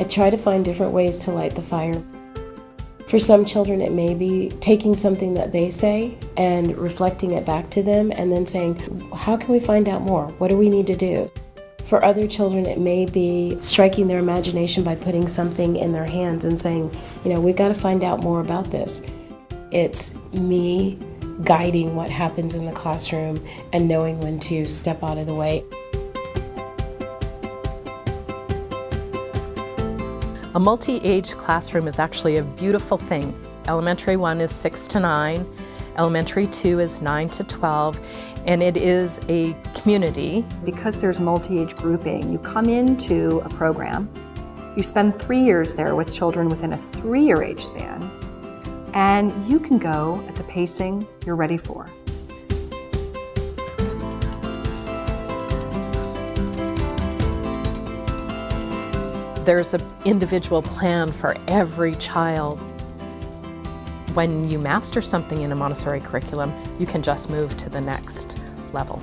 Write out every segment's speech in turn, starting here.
I try to find different ways to light the fire. For some children, it may be taking something that they say and reflecting it back to them and then saying, how can we find out more? What do we need to do? For other children, it may be striking their imagination by putting something in their hands and saying, we've got to find out more about this. It's me guiding what happens in the classroom and knowing when to step out of the way. A multi-age classroom is actually a beautiful thing. Elementary 1 is 6 to 9, Elementary 2 is 9 to 12, and it is a community. Because there's multi-age grouping, you come into a program, you spend 3 years there with children within a 3-year age span, and you can go at the pacing you're ready for. There's an individual plan for every child. When you master something in a Montessori curriculum, you can just move to the next level.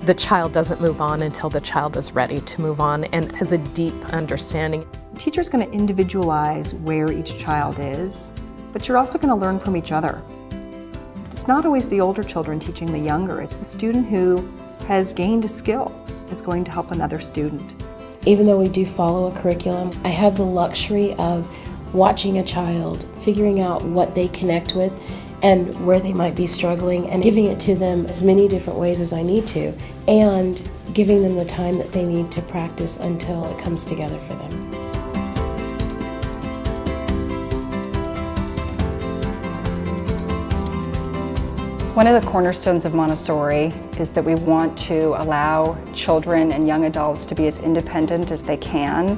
The child doesn't move on until the child is ready to move on and has a deep understanding. The teacher's going to individualize where each child is, but you're also going to learn from each other. It's not always the older children teaching the younger, it's the student who has gained a skill is going to help another student. Even though we do follow a curriculum, I have the luxury of watching a child, figuring out what they connect with and where they might be struggling, and giving it to them as many different ways as I need to, and giving them the time that they need to practice until it comes together for them. One of the cornerstones of Montessori is that we want to allow children and young adults to be as independent as they can.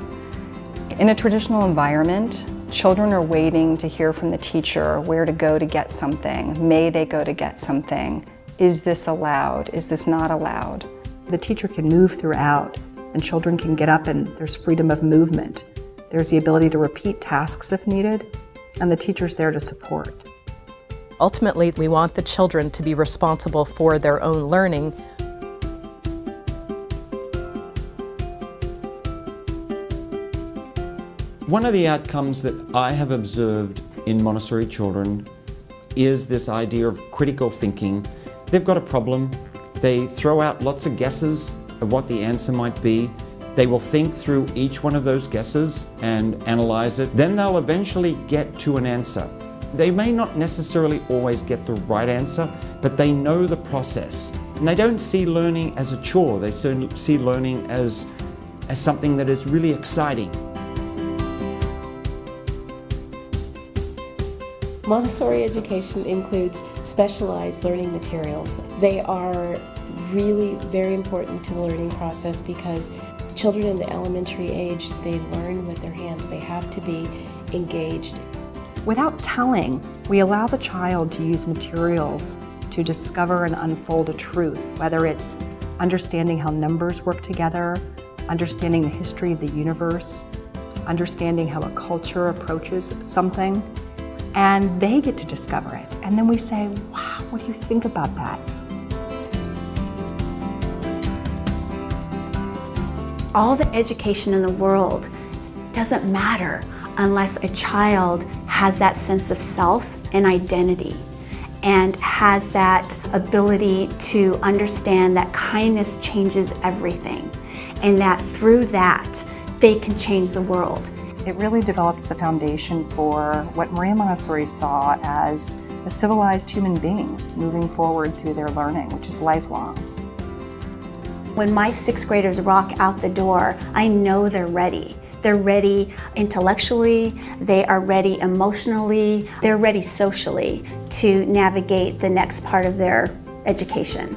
In a traditional environment, children are waiting to hear from the teacher where to go to get something. May they go to get something? Is this allowed? Is this not allowed? The teacher can move throughout, and children can get up, and there's freedom of movement. There's the ability to repeat tasks if needed, and the teacher's there to support. Ultimately, we want the children to be responsible for their own learning. One of the outcomes that I have observed in Montessori children is this idea of critical thinking. They've got a problem, they throw out lots of guesses of what the answer might be. They will think through each one of those guesses and analyze it. Then they'll eventually get to an answer. They may not necessarily always get the right answer, but they know the process. And they don't see learning as a chore, they see learning as something that is really exciting. Montessori education includes specialized learning materials. They are really very important to the learning process because children in the elementary age, they learn with their hands. They have to be engaged. Without telling, we allow the child to use materials to discover and unfold a truth, whether it's understanding how numbers work together, understanding the history of the universe, understanding how a culture approaches something, and they get to discover it. And then we say, wow, what do you think about that? All the education in the world doesn't matter unless a child has that sense of self and identity and has that ability to understand that kindness changes everything and that through that they can change the world. It really develops the foundation for what Maria Montessori saw as a civilized human being moving forward through their learning, which is lifelong. When my 6th graders walk out the door, I know they're ready. They're ready intellectually, they are ready emotionally, they're ready socially to navigate the next part of their education.